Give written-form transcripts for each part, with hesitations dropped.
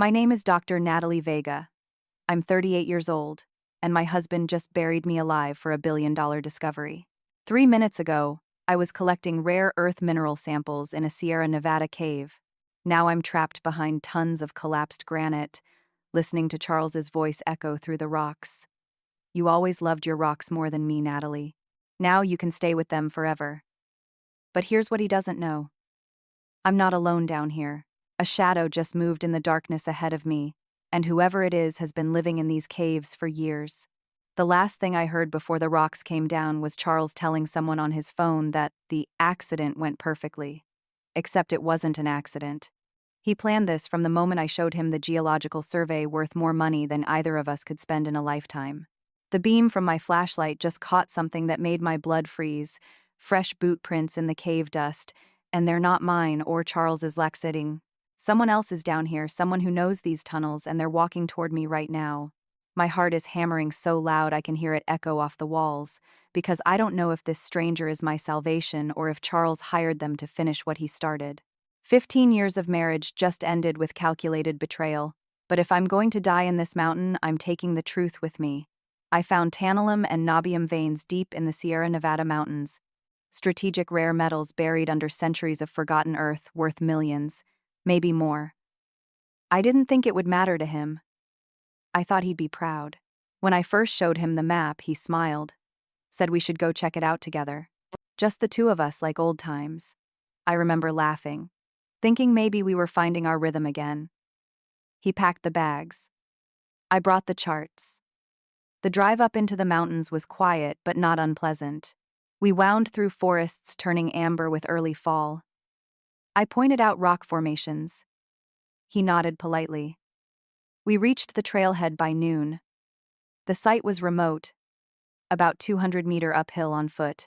My name is Dr. Natalie Vega. I'm 38 years old, and my husband just buried me alive for a billion-dollar discovery. 3 minutes ago, I was collecting rare earth mineral samples in a Sierra Nevada cave. Now I'm trapped behind tons of collapsed granite, listening to Charles's voice echo through the rocks. You always loved your rocks more than me, Natalie. Now you can stay with them forever. But here's what he doesn't know. I'm not alone down here. A shadow just moved in the darkness ahead of me, and whoever it is has been living in these caves for years. The last thing I heard before the rocks came down was Charles telling someone on his phone that the accident went perfectly. Except it wasn't an accident. He planned this from the moment I showed him the geological survey worth more money than either of us could spend in a lifetime. The beam from my flashlight just caught something that made my blood freeze, fresh boot prints in the cave dust, and they're not mine or Charles's laxating. Someone else is down here, someone who knows these tunnels, and they're walking toward me right now. My heart is hammering so loud I can hear it echo off the walls, because I don't know if this stranger is my salvation or if Charles hired them to finish what he started. 15 years of marriage just ended with calculated betrayal, but if I'm going to die in this mountain, I'm taking the truth with me. I found tantalum and niobium veins deep in the Sierra Nevada mountains. Strategic rare metals buried under centuries of forgotten earth worth millions, maybe more. I didn't think it would matter to him. I thought he'd be proud. When I first showed him the map, he smiled, said we should go check it out together. Just the two of us like old times. I remember laughing, thinking maybe we were finding our rhythm again. He packed the bags. I brought the charts. The drive up into the mountains was quiet but not unpleasant. We wound through forests turning amber with early fall. I pointed out rock formations. He nodded politely. We reached the trailhead by noon. The site was remote, about 200-meter uphill on foot.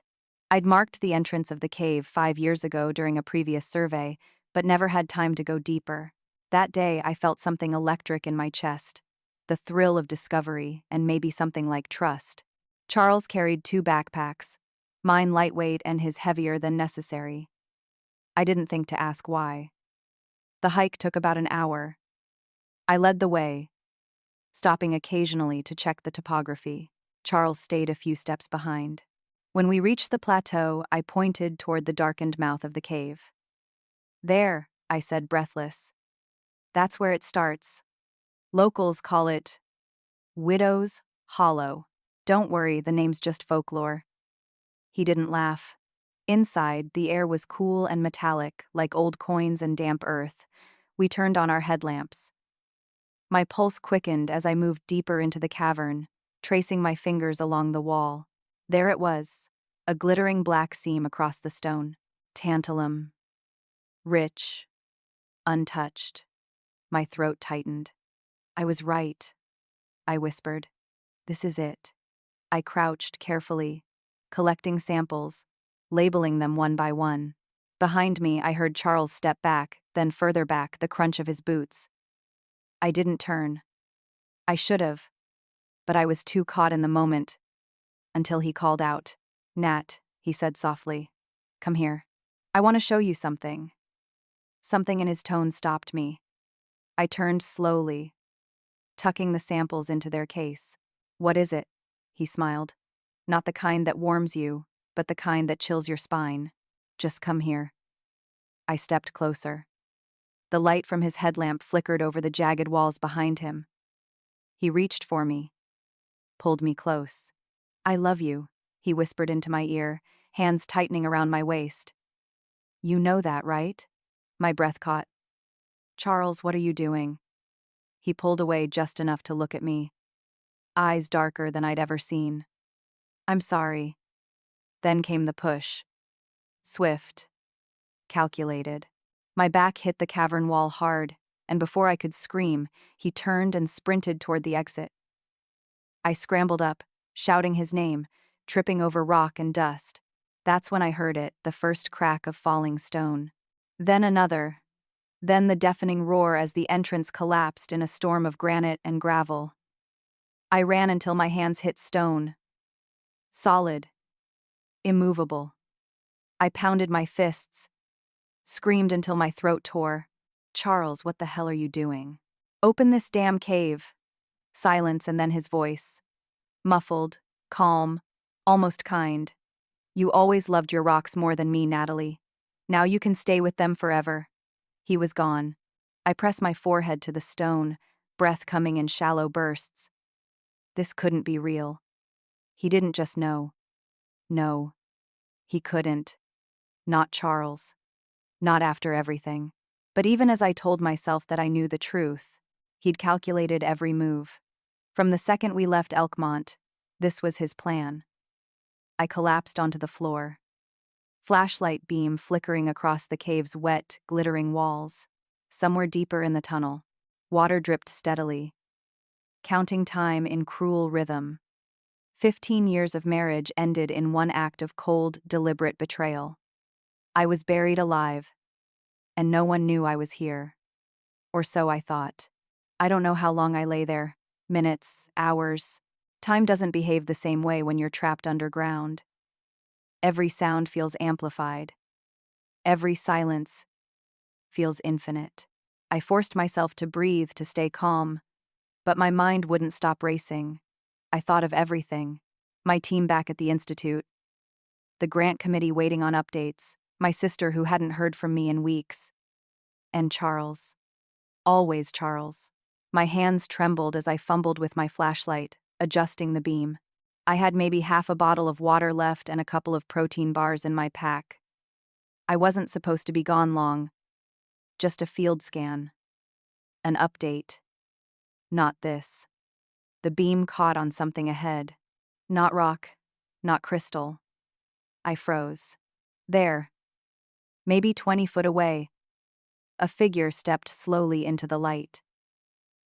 I'd marked the entrance of the cave 5 years ago during a previous survey, but never had time to go deeper. That day, I felt something electric in my chest, the thrill of discovery and maybe something like trust. Charles carried 2 backpacks, mine lightweight and his heavier than necessary. I didn't think to ask why. The hike took about an hour. I led the way, stopping occasionally to check the topography. Charles stayed a few steps behind. When we reached the plateau, I pointed toward the darkened mouth of the cave. There, I said, breathless. That's where it starts. Locals call it Widow's Hollow. Don't worry, the name's just folklore. He didn't laugh. Inside, the air was cool and metallic, like old coins and damp earth. We turned on our headlamps. My pulse quickened as I moved deeper into the cavern, tracing my fingers along the wall. There it was, a glittering black seam across the stone. Tantalum. Rich. Untouched. My throat tightened. I was right, I whispered. This is it. I crouched carefully, collecting samples, labeling them one by one. Behind me, I heard Charles step back, then further back, the crunch of his boots. I didn't turn. I should have, but I was too caught in the moment, until he called out. Nat, he said softly. Come here. I want to show you something. Something in his tone stopped me. I turned slowly, tucking the samples into their case. What is it? He smiled. Not the kind that warms you, but the kind that chills your spine. Just come here. I stepped closer. The light from his headlamp flickered over the jagged walls behind him. He reached for me, pulled me close. I love you, he whispered into my ear, hands tightening around my waist. You know that, right? My breath caught. Charles, what are you doing? He pulled away just enough to look at me, eyes darker than I'd ever seen. I'm sorry. Then came the push. Swift. Calculated. My back hit the cavern wall hard, and before I could scream, he turned and sprinted toward the exit. I scrambled up, shouting his name, tripping over rock and dust. That's when I heard it, the first crack of falling stone. Then another. Then the deafening roar as the entrance collapsed in a storm of granite and gravel. I ran until my hands hit stone. Solid. Immovable. I pounded my fists, screamed until my throat tore. Charles, what the hell are you doing? Open this damn cave. Silence and then his voice. Muffled, calm, almost kind. You always loved your rocks more than me, Natalie. Now you can stay with them forever. He was gone. I pressed my forehead to the stone, breath coming in shallow bursts. This couldn't be real. He didn't just know. No, he couldn't. Not Charles. Not after everything. But even as I told myself that I knew the truth, he'd calculated every move. From the second we left Elkmont, this was his plan. I collapsed onto the floor. Flashlight beam flickering across the cave's wet, glittering walls. Somewhere deeper in the tunnel, water dripped steadily. Counting time in cruel rhythm. 15 years of marriage ended in one act of cold, deliberate betrayal. I was buried alive, and no one knew I was here. Or so I thought. I don't know how long I lay there. Minutes, hours. Time doesn't behave the same way when you're trapped underground. Every sound feels amplified. Every silence feels infinite. I forced myself to breathe to stay calm, but my mind wouldn't stop racing. I thought of everything. My team back at the institute, the grant committee waiting on updates, my sister who hadn't heard from me in weeks, and Charles. Always Charles. My hands trembled as I fumbled with my flashlight, adjusting the beam. I had maybe half a bottle of water left and a couple of protein bars in my pack. I wasn't supposed to be gone long. Just a field scan. An update. Not this. The beam caught on something ahead. Not rock, not crystal. I froze. There. Maybe 20 foot away. A figure stepped slowly into the light.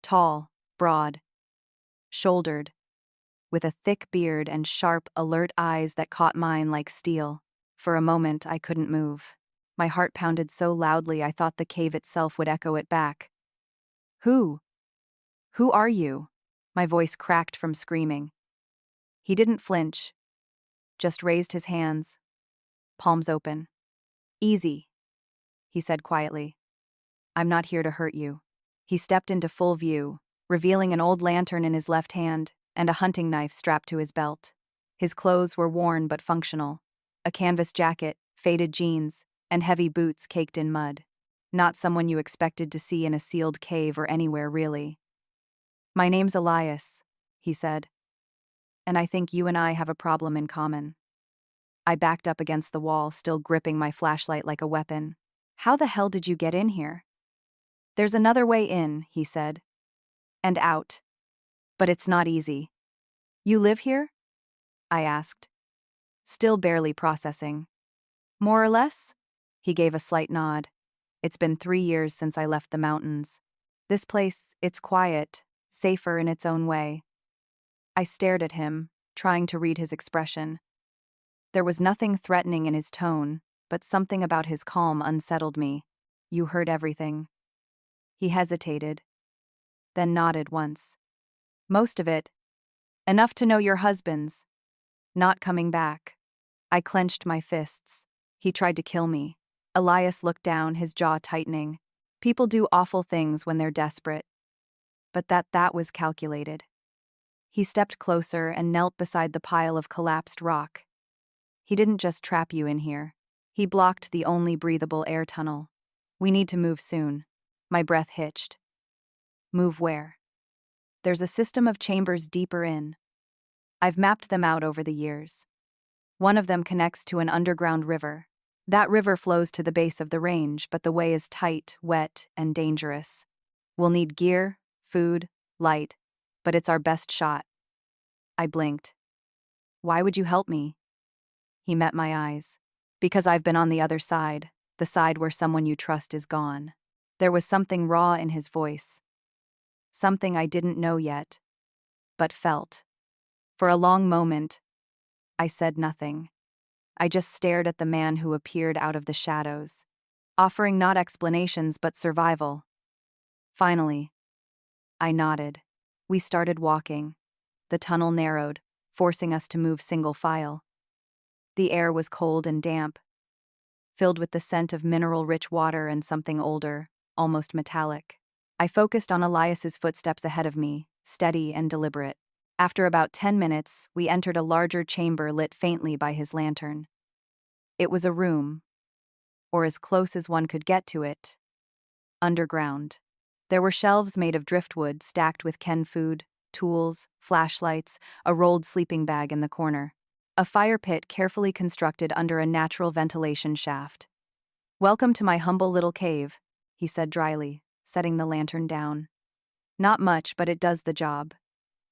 Tall, broad, shouldered, with a thick beard and sharp, alert eyes that caught mine like steel. For a moment, I couldn't move. My heart pounded so loudly I thought the cave itself would echo it back. Who? Who are you? My voice cracked from screaming. He didn't flinch, just raised his hands, palms open. Easy, he said quietly. I'm not here to hurt you. He stepped into full view, revealing an old lantern in his left hand and a hunting knife strapped to his belt. His clothes were worn but functional. A canvas jacket, faded jeans, and heavy boots caked in mud. Not someone you expected to see in a sealed cave or anywhere, really. My name's Elias, he said. And I think you and I have a problem in common. I backed up against the wall, still gripping my flashlight like a weapon. How the hell did you get in here? There's another way in, he said. And out. But it's not easy. You live here? I asked. Still barely processing. More or less? He gave a slight nod. It's been 3 years since I left the mountains. This place, it's quiet, safer in its own way. I stared at him, trying to read his expression. There was nothing threatening in his tone, but something about his calm unsettled me. You heard everything. He hesitated, then nodded once. Most of it. Enough to know your husband's not coming back. I clenched my fists. He tried to kill me. Elias looked down, his jaw tightening. People do awful things when they're desperate. But that was calculated. He stepped closer and knelt beside the pile of collapsed rock. He didn't just trap you in here. He blocked the only breathable air tunnel. We need to move soon. My breath hitched. Move where? There's a system of chambers deeper in. I've mapped them out over the years. One of them connects to an underground river. That river flows to the base of the range, but the way is tight, wet, and dangerous. We'll need gear, food, light, but it's our best shot. I blinked. Why would you help me? He met my eyes. Because I've been on the other side, the side where someone you trust is gone. There was something raw in his voice. Something I didn't know yet, but felt. For a long moment, I said nothing. I just stared at the man who appeared out of the shadows, offering not explanations but survival. Finally, I nodded. We started walking. The tunnel narrowed, forcing us to move single file. The air was cold and damp, filled with the scent of mineral-rich water and something older, almost metallic. I focused on Elias's footsteps ahead of me, steady and deliberate. After about 10 minutes, we entered a larger chamber lit faintly by his lantern. It was a room, or as close as one could get to it, underground. There were shelves made of driftwood stacked with canned food, tools, flashlights, a rolled sleeping bag in the corner. A fire pit carefully constructed under a natural ventilation shaft. "Welcome to my humble little cave," he said dryly, setting the lantern down. "Not much, but it does the job."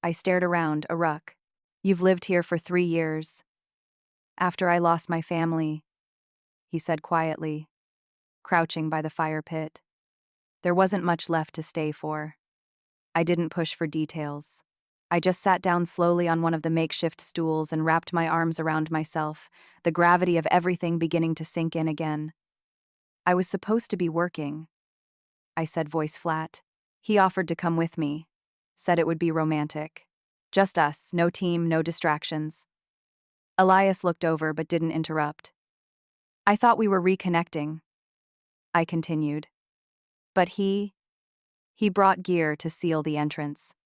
I stared around, a ruck. "You've lived here for 3 years." "After I lost my family," he said quietly, crouching by the fire pit. There wasn't much left to stay for. I didn't push for details. I just sat down slowly on one of the makeshift stools and wrapped my arms around myself, the gravity of everything beginning to sink in again. "I was supposed to be working," I said, voice flat. "He offered to come with me. Said it would be romantic. Just us, no team, no distractions." Elias looked over but didn't interrupt. "I thought we were reconnecting," I continued. "But he brought gear to seal the entrance.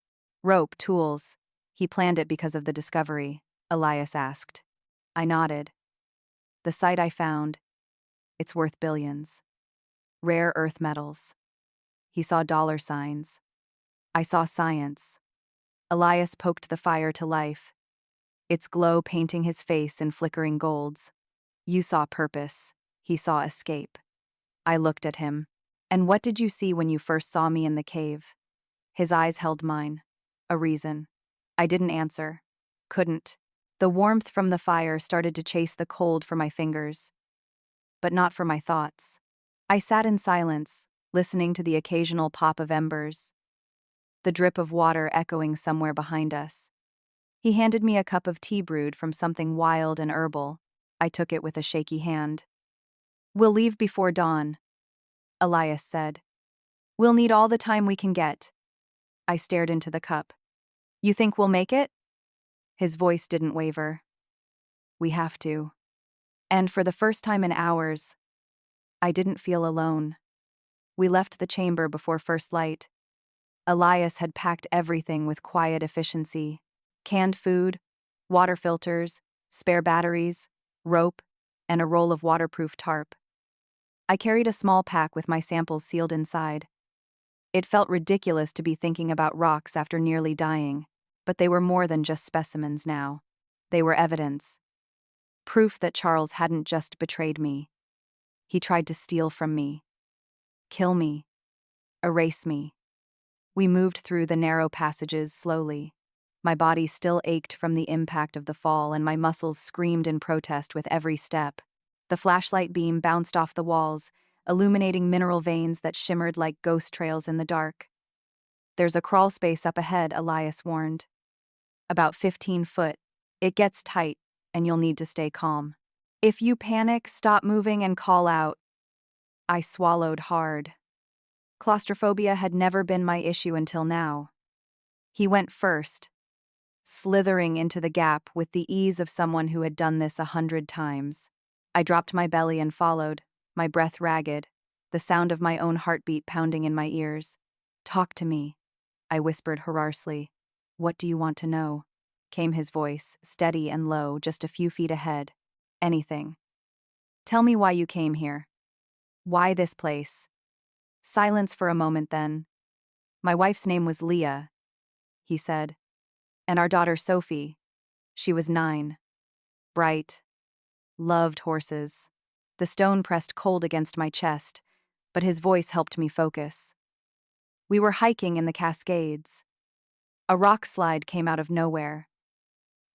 Rope, tools. He planned it because of the discovery," Elias asked. I nodded. "The site I found, it's worth billions. Rare earth metals." He saw dollar signs. I saw science. Elias poked the fire to life, its glow painting his face in flickering golds. "You saw purpose. He saw escape." I looked at him. "And what did you see when you first saw me in the cave?" His eyes held mine. "A reason." I didn't answer. Couldn't. The warmth from the fire started to chase the cold for my fingers. But not for my thoughts. I sat in silence, listening to the occasional pop of embers, the drip of water echoing somewhere behind us. He handed me a cup of tea brewed from something wild and herbal. I took it with a shaky hand. "We'll leave before dawn," Elias said. "We'll need all the time we can get." I stared into the cup. "You think we'll make it?" His voice didn't waver. "We have to." And for the first time in hours, I didn't feel alone. We left the chamber before first light. Elias had packed everything with quiet efficiency. Canned food, water filters, spare batteries, rope, and a roll of waterproof tarp. I carried a small pack with my samples sealed inside. It felt ridiculous to be thinking about rocks after nearly dying, but they were more than just specimens now. They were evidence. Proof that Charles hadn't just betrayed me. He tried to steal from me. Kill me. Erase me. We moved through the narrow passages slowly. My body still ached from the impact of the fall, and my muscles screamed in protest with every step. The flashlight beam bounced off the walls, illuminating mineral veins that shimmered like ghost trails in the dark. "There's a crawl space up ahead," Elias warned. "About 15 foot. It gets tight, and you'll need to stay calm. If you panic, stop moving and call out." I swallowed hard. Claustrophobia had never been my issue until now. He went first, slithering into the gap with the ease of someone who had done this 100 times. I dropped my belly and followed, my breath ragged, the sound of my own heartbeat pounding in my ears. "Talk to me," I whispered hoarsely. "What do you want to know?" came his voice, steady and low, just a few feet ahead. "Anything. Tell me why you came here. Why this place?" Silence for a moment then. "My wife's name was Leah," he said. "And our daughter Sophie. She was 9. Bright. Loved horses." The stone pressed cold against my chest, but his voice helped me focus. "We were hiking in the Cascades. A rock slide came out of nowhere.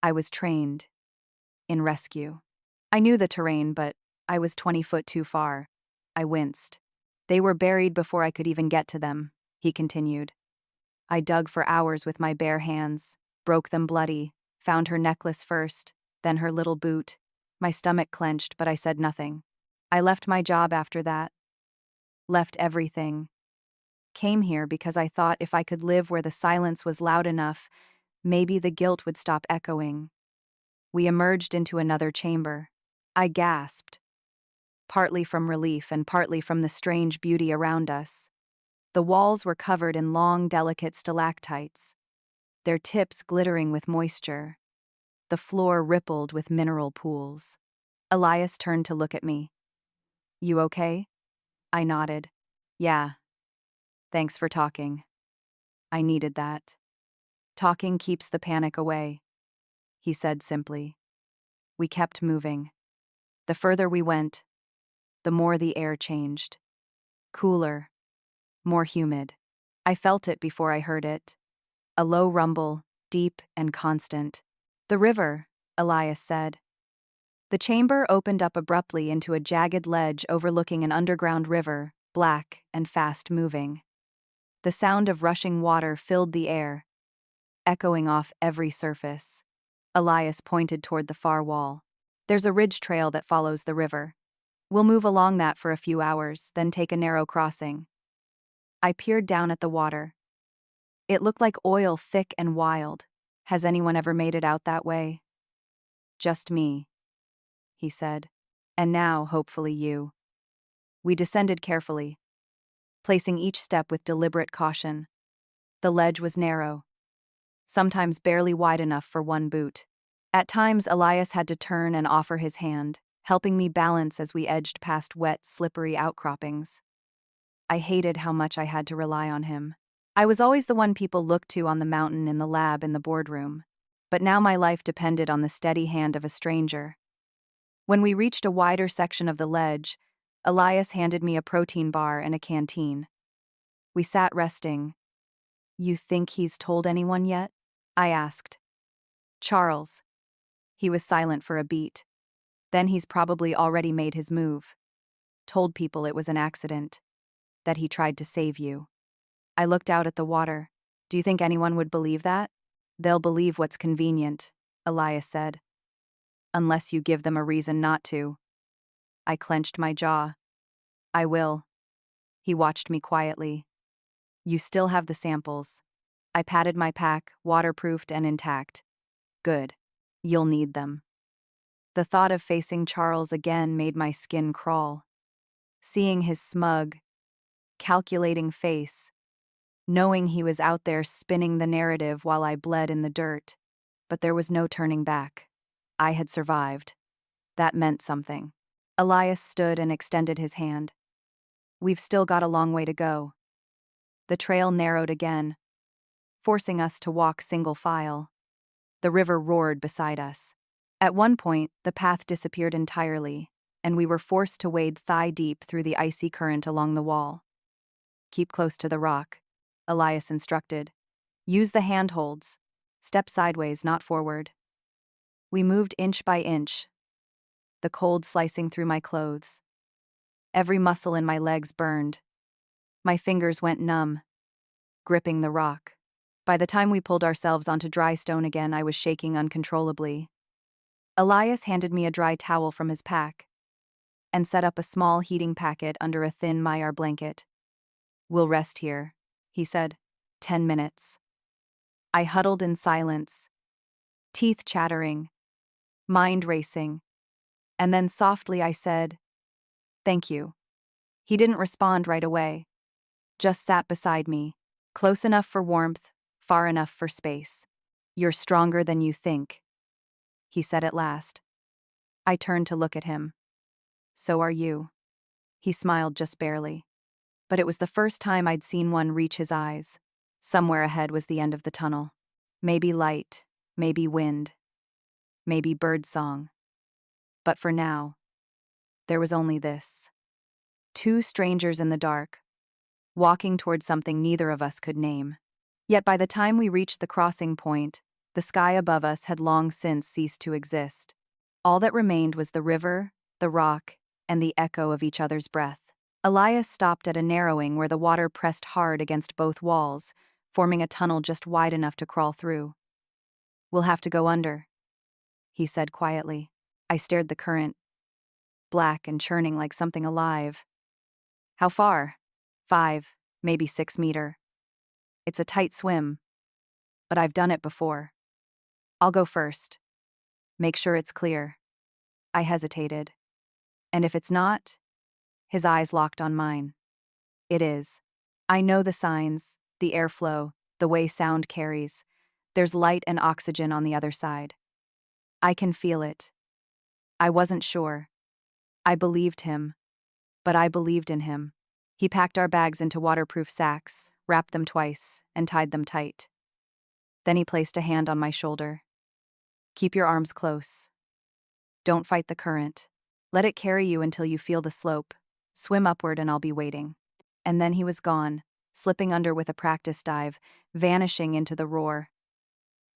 I was trained in rescue. I knew the terrain, but I was 20 foot too far." I winced. "They were buried before I could even get to them," he continued. "I dug for hours with my bare hands, broke them bloody, found her necklace first, then her little boot. My stomach clenched, but I said nothing. I left my job after that. Left everything. Came here because I thought if I could live where the silence was loud enough, maybe the guilt would stop echoing." We emerged into another chamber. I gasped, partly from relief and partly from the strange beauty around us. The walls were covered in long, delicate stalactites, their tips glittering with moisture. The floor rippled with mineral pools. Elias turned to look at me. "You okay?" I nodded. "Yeah. Thanks for talking. I needed that." "Talking keeps the panic away," he said simply. We kept moving. The further we went, the more the air changed. Cooler, more humid. I felt it before I heard it. A low rumble, deep and constant. "The river," Elias said. The chamber opened up abruptly into a jagged ledge overlooking an underground river, black and fast-moving. The sound of rushing water filled the air, echoing off every surface. Elias pointed toward the far wall. "There's a ridge trail that follows the river. We'll move along that for a few hours, then take a narrow crossing." I peered down at the water. It looked like oil, thick and wild. "Has anyone ever made it out that way?" "Just me," he said. "And now, hopefully, you." We descended carefully, placing each step with deliberate caution. The ledge was narrow, sometimes barely wide enough for one boot. At times, Elias had to turn and offer his hand, helping me balance as we edged past wet, slippery outcroppings. I hated how much I had to rely on him. I was always the one people looked to on the mountain, in the lab, in the boardroom. But now my life depended on the steady hand of a stranger. When we reached a wider section of the ledge, Elias handed me a protein bar and a canteen. We sat resting. "You think he's told anyone yet?" I asked. "Charles." He was silent for a beat. "Then he's probably already made his move. Told people it was an accident. That he tried to save you." I looked out at the water. "Do you think anyone would believe that?" "They'll believe what's convenient," Elias said. "Unless you give them a reason not to." I clenched my jaw. "I will." He watched me quietly. "You still have the samples." I patted my pack, waterproofed and intact. "Good. You'll need them." The thought of facing Charles again made my skin crawl. Seeing his smug, calculating face, knowing he was out there spinning the narrative while I bled in the dirt. But there was no turning back. I had survived. That meant something. Elias stood and extended his hand. "We've still got a long way to go." The trail narrowed again, forcing us to walk single file. The river roared beside us. At one point, the path disappeared entirely, and we were forced to wade thigh-deep through the icy current along the wall. "Keep close to the rock," Elias instructed. "Use the handholds. Step sideways, not forward." We moved inch by inch, the cold slicing through my clothes. Every muscle in my legs burned. My fingers went numb, gripping the rock. By the time we pulled ourselves onto dry stone again, I was shaking uncontrollably. Elias handed me a dry towel from his pack and set up a small heating packet under a thin Myar blanket. "We'll rest here," he said. 10 minutes. I huddled in silence, teeth chattering, mind racing, and then softly I said, "Thank you." He didn't respond right away, just sat beside me, close enough for warmth, far enough for space. "You're stronger than you think," he said at last. I turned to look at him. "So are you." He smiled just barely. But it was the first time I'd seen one reach his eyes. Somewhere ahead was the end of the tunnel. Maybe light, maybe wind, maybe birdsong. But for now, there was only this. Two strangers in the dark, walking toward something neither of us could name. Yet by the time we reached the crossing point, the sky above us had long since ceased to exist. All that remained was the river, the rock, and the echo of each other's breath. Elias stopped at a narrowing where the water pressed hard against both walls, forming a tunnel just wide enough to crawl through. "We'll have to go under," he said quietly. I stared the current, black and churning like something alive. "How far?" 5, maybe 6 meters. "It's a tight swim, but I've done it before." "I'll go first. Make sure it's clear." I hesitated. "And if it's not?" His eyes locked on mine. "It is." I know the signs, the airflow, the way sound carries. There's light and oxygen on the other side. I can feel it. I wasn't sure. I believed him. But I believed in him. He packed our bags into waterproof sacks, wrapped them twice, and tied them tight. Then he placed a hand on my shoulder. Keep your arms close. Don't fight the current. Let it carry you until you feel the slope. Swim upward and I'll be waiting. And then he was gone, slipping under with a practice dive, vanishing into the roar.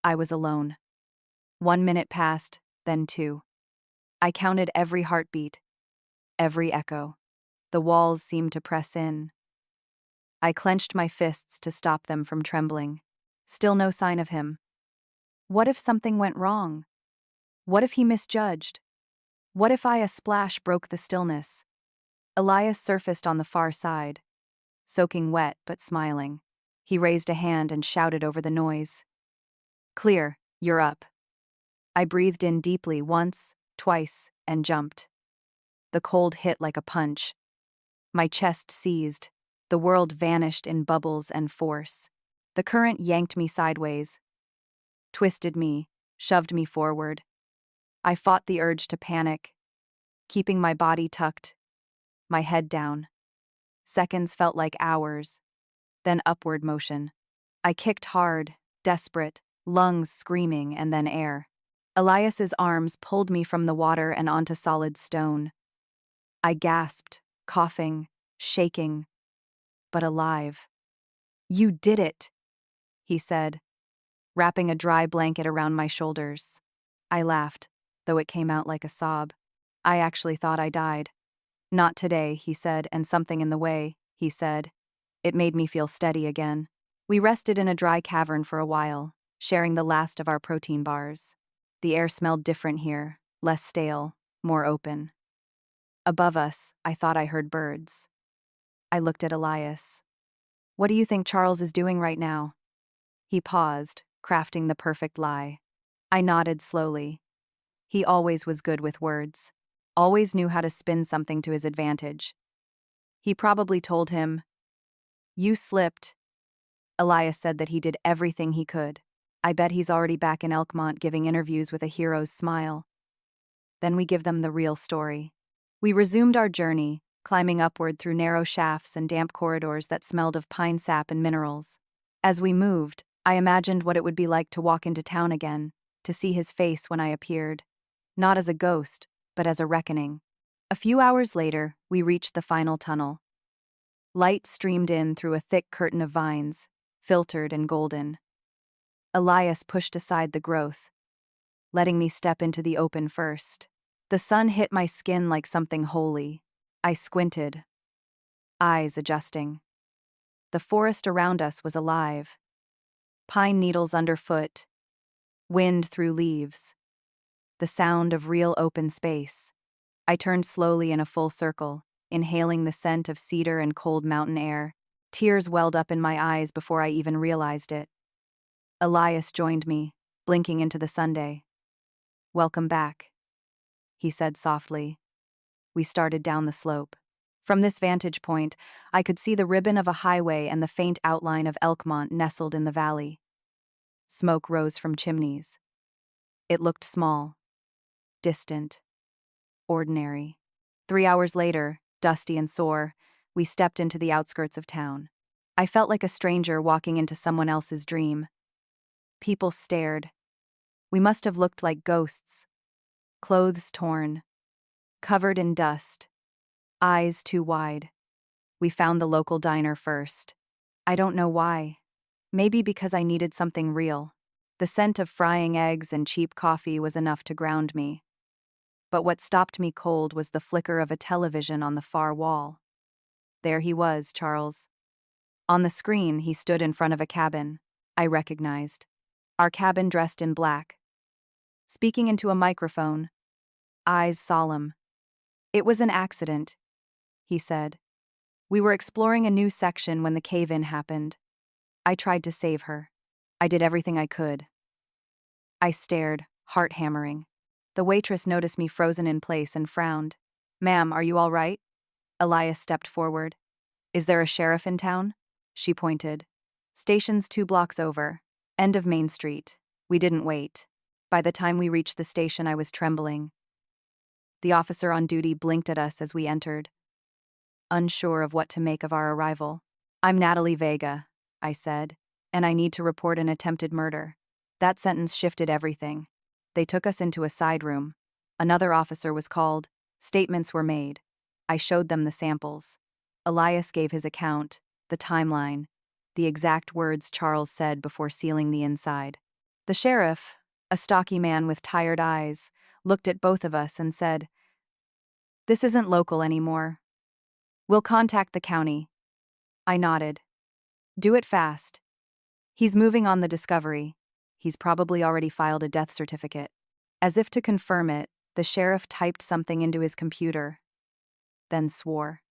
I was alone. 1 minute passed, then 2. I counted every heartbeat, every echo. The walls seemed to press in. I clenched my fists to stop them from trembling. Still no sign of him. What if something went wrong? What if he misjudged? What if a splash broke the stillness? Elias surfaced on the far side, soaking wet but smiling. He raised a hand and shouted over the noise. Clear, you're up. I breathed in deeply once, twice, and jumped. The cold hit like a punch. My chest seized. The world vanished in bubbles and force. The current yanked me sideways, twisted me, shoved me forward. I fought the urge to panic, keeping my body tucked, my head down. Seconds felt like hours, then upward motion. I kicked hard, desperate, lungs screaming, and then air. Elias's arms pulled me from the water and onto solid stone. I gasped, coughing, shaking, but alive. You did it, he said, wrapping a dry blanket around my shoulders. I laughed, though it came out like a sob. I actually thought I died. Not today, he said, and something in the way, he said. It made me feel steady again. We rested in a dry cavern for a while, sharing the last of our protein bars. The air smelled different here, less stale, more open. Above us, I thought I heard birds. I looked at Elias. What do you think Charles is doing right now? He paused, crafting the perfect lie. I nodded slowly. He always was good with words. Always knew how to spin something to his advantage. He probably told him, "You slipped." Elias said that he did everything he could. I bet he's already back in Elkmont giving interviews with a hero's smile. Then we give them the real story. We resumed our journey, climbing upward through narrow shafts and damp corridors that smelled of pine sap and minerals. As we moved, I imagined what it would be like to walk into town again, to see his face when I appeared. Not as a ghost, but as a reckoning. A few hours later, we reached the final tunnel. Light streamed in through a thick curtain of vines, filtered and golden. Elias pushed aside the growth, letting me step into the open first. The sun hit my skin like something holy. I squinted, eyes adjusting. The forest around us was alive. Pine needles underfoot, wind through leaves. The sound of real open space. I turned slowly in a full circle, inhaling the scent of cedar and cold mountain air. Tears welled up in my eyes before I even realized it. Elias joined me, blinking into the Sunday. "Welcome back," he said softly. We started down the slope. From this vantage point, I could see the ribbon of a highway and the faint outline of Elkmont nestled in the valley. Smoke rose from chimneys. It looked small, distant, ordinary. 3 hours later, dusty and sore, we stepped into the outskirts of town. I felt like a stranger walking into someone else's dream. People stared. We must have looked like ghosts. Clothes torn, covered in dust, eyes too wide. We found the local diner first. I don't know why. Maybe because I needed something real. The scent of frying eggs and cheap coffee was enough to ground me. But what stopped me cold was the flicker of a television on the far wall. There he was, Charles. On the screen, he stood in front of a cabin. I recognized. Our cabin dressed in black. Speaking into a microphone, eyes solemn. "It was an accident," he said. "We were exploring a new section when the cave-in happened. I tried to save her. I did everything I could." I stared, heart hammering. The waitress noticed me frozen in place and frowned. "Ma'am, are you all right?" Elias stepped forward. "Is there a sheriff in town?" she pointed. Station's 2 blocks over. End of Main Street. We didn't wait. By the time we reached the station, I was trembling. The officer on duty blinked at us as we entered, unsure of what to make of our arrival. I'm Natalie Vega, I said, and I need to report an attempted murder. That sentence shifted everything. They took us into a side room. Another officer was called. Statements were made. I showed them the samples. Elias gave his account, the timeline, the exact words Charles said before sealing the inside. The sheriff, a stocky man with tired eyes, looked at both of us and said, "This isn't local anymore. We'll contact the county." I nodded. "Do it fast. He's moving on the discovery. He's probably already filed a death certificate." As if to confirm it, the sheriff typed something into his computer, then swore.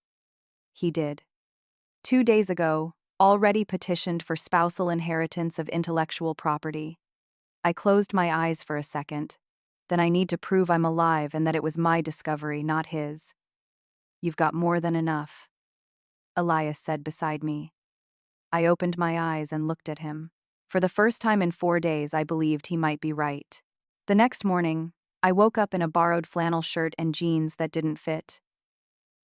He did. 2 days ago, already petitioned for spousal inheritance of intellectual property. I closed my eyes for a second. Then I need to prove I'm alive and that it was my discovery, not his. "You've got more than enough," Elias said beside me. I opened my eyes and looked at him. For the first time in 4 days, I believed he might be right. The next morning, I woke up in a borrowed flannel shirt and jeans that didn't fit.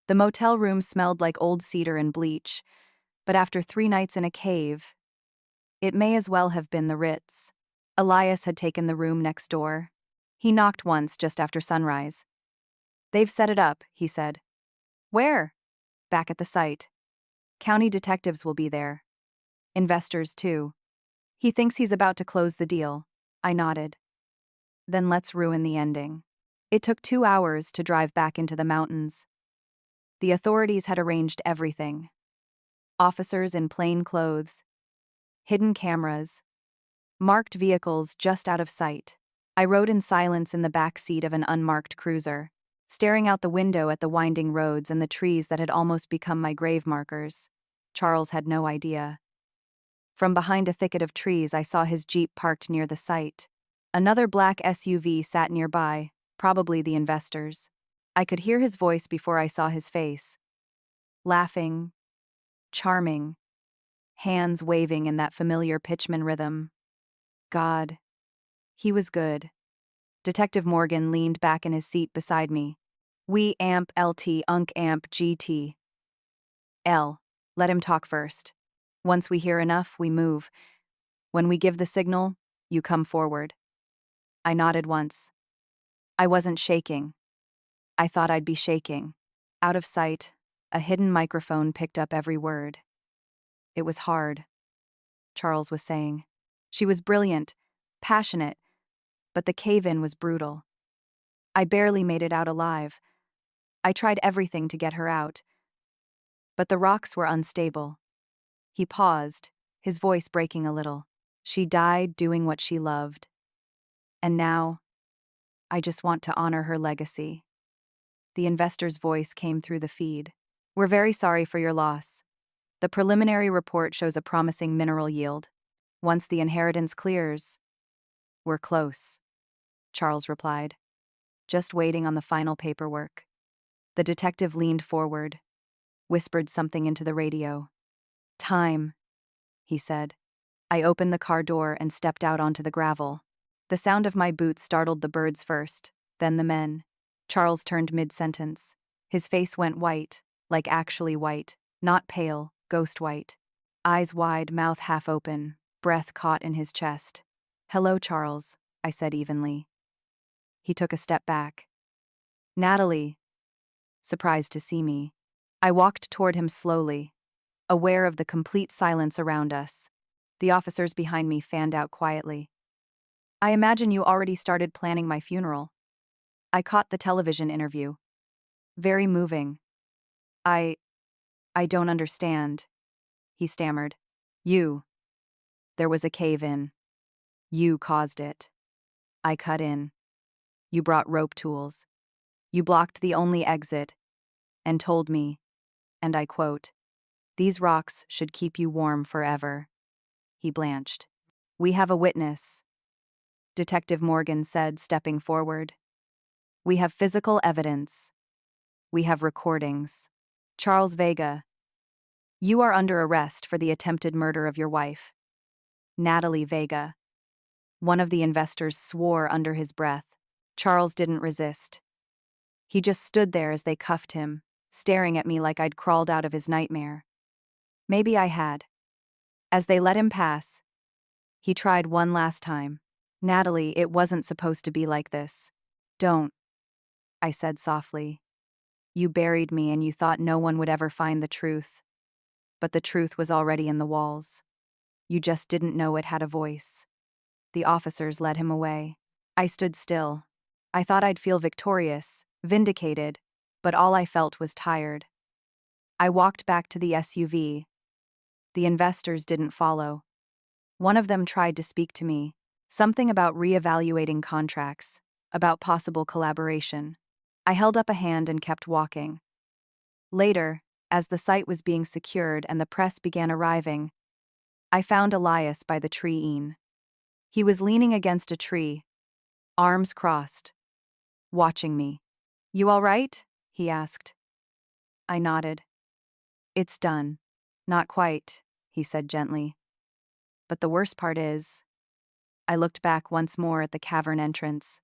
The motel room smelled like old cedar and bleach, but after 3 nights in a cave, it may as well have been the Ritz. Elias had taken the room next door. He knocked once just after sunrise. "They've set it up," he said. "Where?" "Back at the site. County detectives will be there. Investors, too. He thinks he's about to close the deal." I nodded. "Then let's ruin the ending." It took 2 hours to drive back into the mountains. The authorities had arranged everything. Officers in plain clothes, hidden cameras, marked vehicles just out of sight. I rode in silence in the back seat of an unmarked cruiser, staring out the window at the winding roads and the trees that had almost become my grave markers. Charles had no idea. From behind a thicket of trees, I saw his Jeep parked near the site. Another black SUV sat nearby, probably the investors. I could hear his voice before I saw his face. Laughing, charming, hands waving in that familiar pitchman rhythm. God, he was good. Detective Morgan leaned back in his seat beside me. "We amp LT unk amp GT. L. Let him talk first. Once we hear enough, we move. When we give the signal, you come forward." I nodded once. I wasn't shaking. I thought I'd be shaking. Out of sight, a hidden microphone picked up every word. "It was hard," Charles was saying. "She was brilliant, passionate, but the cave-in was brutal. I barely made it out alive. I tried everything to get her out, but the rocks were unstable." He paused, his voice breaking a little. "She died doing what she loved. And now, I just want to honor her legacy." The investor's voice came through the feed. "We're very sorry for your loss. The preliminary report shows a promising mineral yield. Once the inheritance clears, we're close," Charles replied. "Just waiting on the final paperwork." The detective leaned forward, whispered something into the radio. "Time," he said. I opened the car door and stepped out onto the gravel. The sound of my boots startled the birds first, then the men. Charles turned mid-sentence. His face went white, like actually white, not pale, ghost white. Eyes wide, mouth half open, breath caught in his chest. "Hello, Charles," I said evenly. He took a step back. "Natalie," surprised to see me. I walked toward him slowly, aware of the complete silence around us. The officers behind me fanned out quietly. "I imagine you already started planning my funeral." I caught the television interview. "Very moving." I don't understand," he stammered. There was a cave-in. You caused it. I cut in. You brought rope tools. You blocked the only exit, and told me, and I quote, 'These rocks should keep you warm forever.'" He blanched. "We have a witness," Detective Morgan said, stepping forward. "We have physical evidence. We have recordings. Charles Vega, You are under arrest for the attempted murder of your wife, Natalie Vega. One of the investors swore under his breath. Charles didn't resist. He just stood there as they cuffed him, staring at me like I'd crawled out of his nightmare. Maybe I had. As they let him pass, he tried one last time. Natalie, it wasn't supposed to be like this. Don't, I said softly. You buried me and you thought no one would ever find the truth. But the truth was already in the walls. You just didn't know it had a voice. The officers led him away. I stood still. I thought I'd feel victorious, vindicated, but all I felt was tired. I walked back to the SUV. The investors didn't follow. One of them tried to speak to me, something about reevaluating contracts, about possible collaboration. I held up a hand and kept walking. Later, as the site was being secured and the press began arriving, I found Elias by the tree-in. He was leaning against a tree, arms crossed, watching me. You all right? He asked. I nodded. It's done. Not quite, he said gently. But the worst part is, I looked back once more at the cavern entrance,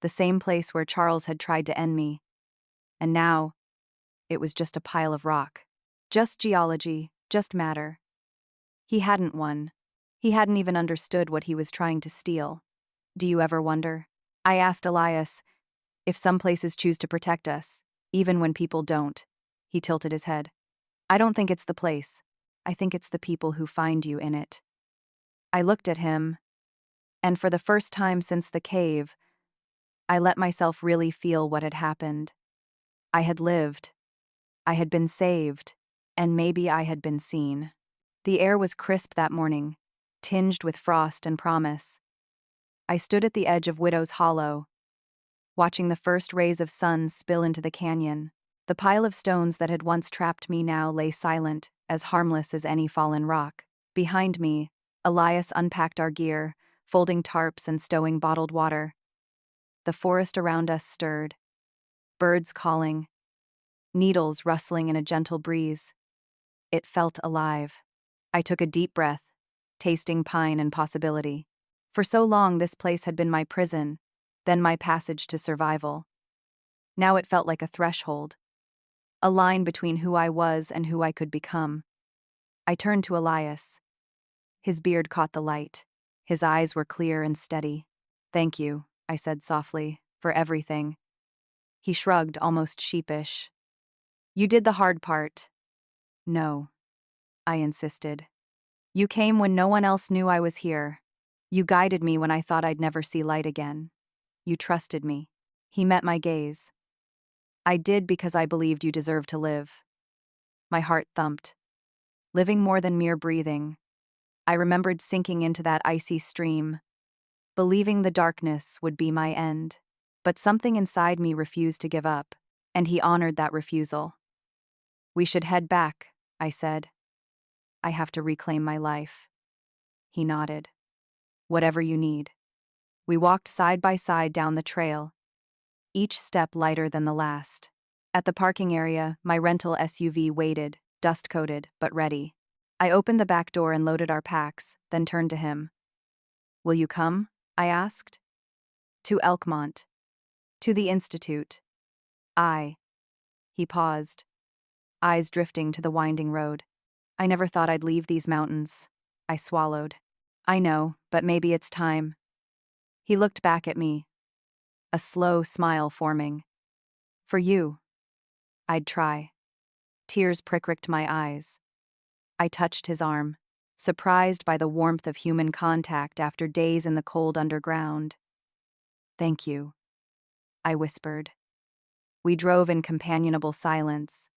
the same place where Charles had tried to end me, and now, it was just a pile of rock. Just geology, just matter. He hadn't won. He hadn't even understood what he was trying to steal. Do you ever wonder? I asked Elias, if some places choose to protect us, even when people don't. He tilted his head. I don't think it's the place. I think it's the people who find you in it. I looked at him, and for the first time since the cave, I let myself really feel what had happened. I had lived. I had been saved, and maybe I had been seen. The air was crisp that morning, tinged with frost and promise. I stood at the edge of Widow's Hollow, watching the first rays of sun spill into the canyon. The pile of stones that had once trapped me now lay silent, as harmless as any fallen rock. Behind me, Elias unpacked our gear, folding tarps and stowing bottled water. The forest around us stirred. Birds calling, needles rustling in a gentle breeze. It felt alive. I took a deep breath, tasting pine and possibility. For so long this place had been my prison, then my passage to survival. Now it felt like a threshold, a line between who I was and who I could become. I turned to Elias. His beard caught the light. His eyes were clear and steady. Thank you, I said softly, for everything. He shrugged, almost sheepish. You did the hard part. No, I insisted. You came when no one else knew I was here. You guided me when I thought I'd never see light again. You trusted me. He met my gaze. I did because I believed you deserved to live. My heart thumped. Living more than mere breathing. I remembered sinking into that icy stream, believing the darkness would be my end. But something inside me refused to give up, and he honored that refusal. We should head back, I said. I have to reclaim my life. He nodded. Whatever you need. We walked side by side down the trail, each step lighter than the last. At the parking area, my rental SUV waited, dust-coated, but ready. I opened the back door and loaded our packs, then turned to him. Will you come? I asked. To Elkmont. To the Institute. He paused, eyes drifting to the winding road. I never thought I'd leave these mountains. I swallowed. I know, but maybe it's time. He looked back at me, a slow smile forming. For you. I'd try. Tears pricked my eyes. I touched his arm, surprised by the warmth of human contact after days in the cold underground. Thank you, I whispered. We drove in companionable silence,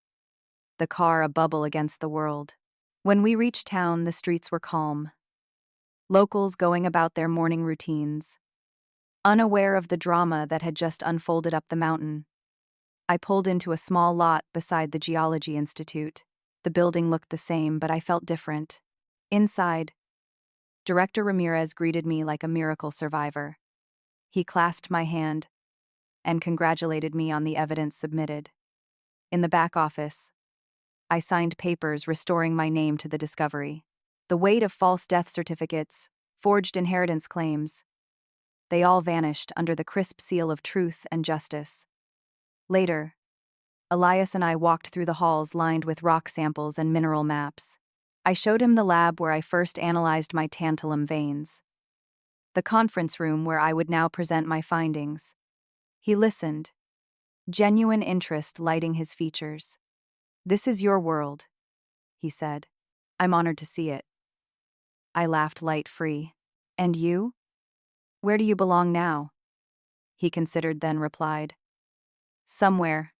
the car a bubble against the world. When we reached town, the streets were calm. Locals going about their morning routines, unaware of the drama that had just unfolded up the mountain. I pulled into a small lot beside the Geology Institute. The building looked the same, but I felt different. Inside, Director Ramirez greeted me like a miracle survivor. He clasped my hand and congratulated me on the evidence submitted. In the back office, I signed papers restoring my name to the discovery. The weight of false death certificates, forged inheritance claims, they all vanished under the crisp seal of truth and justice. Later, Elias and I walked through the halls lined with rock samples and mineral maps. I showed him the lab where I first analyzed my tantalum veins, the conference room where I would now present my findings. He listened, genuine interest lighting his features. "This is your world," he said. "I'm honored to see it." I laughed light-free. "And you? Where do you belong now?" He considered, then replied, "Somewhere,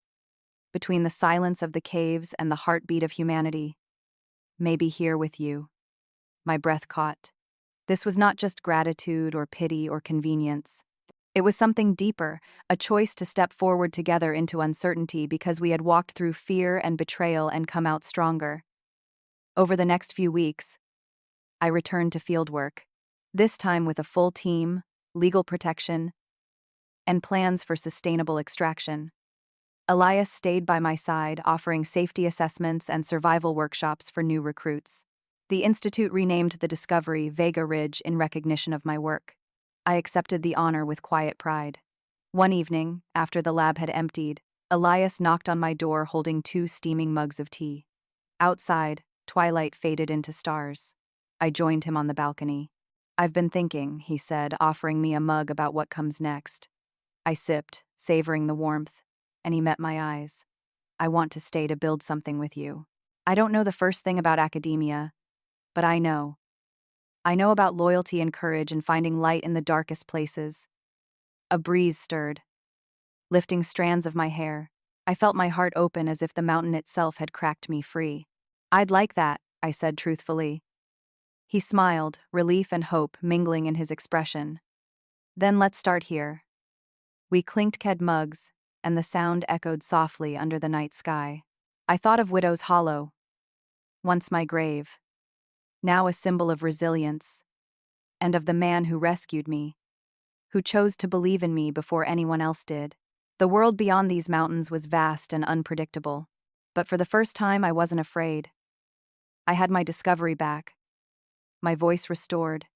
between the silence of the caves and the heartbeat of humanity. Maybe here with you." My breath caught. This was not just gratitude or pity or convenience. It was something deeper, a choice to step forward together into uncertainty because we had walked through fear and betrayal and come out stronger. Over the next few weeks, I returned to fieldwork, this time with a full team, legal protection, and plans for sustainable extraction. Elias stayed by my side, offering safety assessments and survival workshops for new recruits. The institute renamed the discovery Vega Ridge in recognition of my work. I accepted the honor with quiet pride. One evening, after the lab had emptied, Elias knocked on my door holding 2 steaming mugs of tea. Outside, twilight faded into stars. I joined him on the balcony. "I've been thinking," he said, offering me a mug, "about what comes next." I sipped, savoring the warmth, and he met my eyes. "I want to stay to build something with you. I don't know the first thing about academia, but I know. I know about loyalty and courage and finding light in the darkest places." A breeze stirred, lifting strands of my hair. I felt my heart open as if the mountain itself had cracked me free. "I'd like that," I said truthfully. He smiled, relief and hope mingling in his expression. "Then let's start here." We clinked ked mugs, and the sound echoed softly under the night sky. I thought of Widow's Hollow, once my grave, now a symbol of resilience, and of the man who rescued me, who chose to believe in me before anyone else did. The world beyond these mountains was vast and unpredictable, but for the first time I wasn't afraid. I had my discovery back, my voice restored,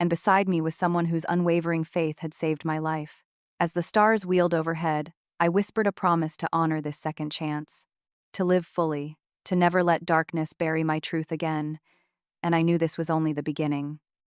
and beside me was someone whose unwavering faith had saved my life. As the stars wheeled overhead, I whispered a promise to honor this second chance, to live fully, to never let darkness bury my truth again, and I knew this was only the beginning.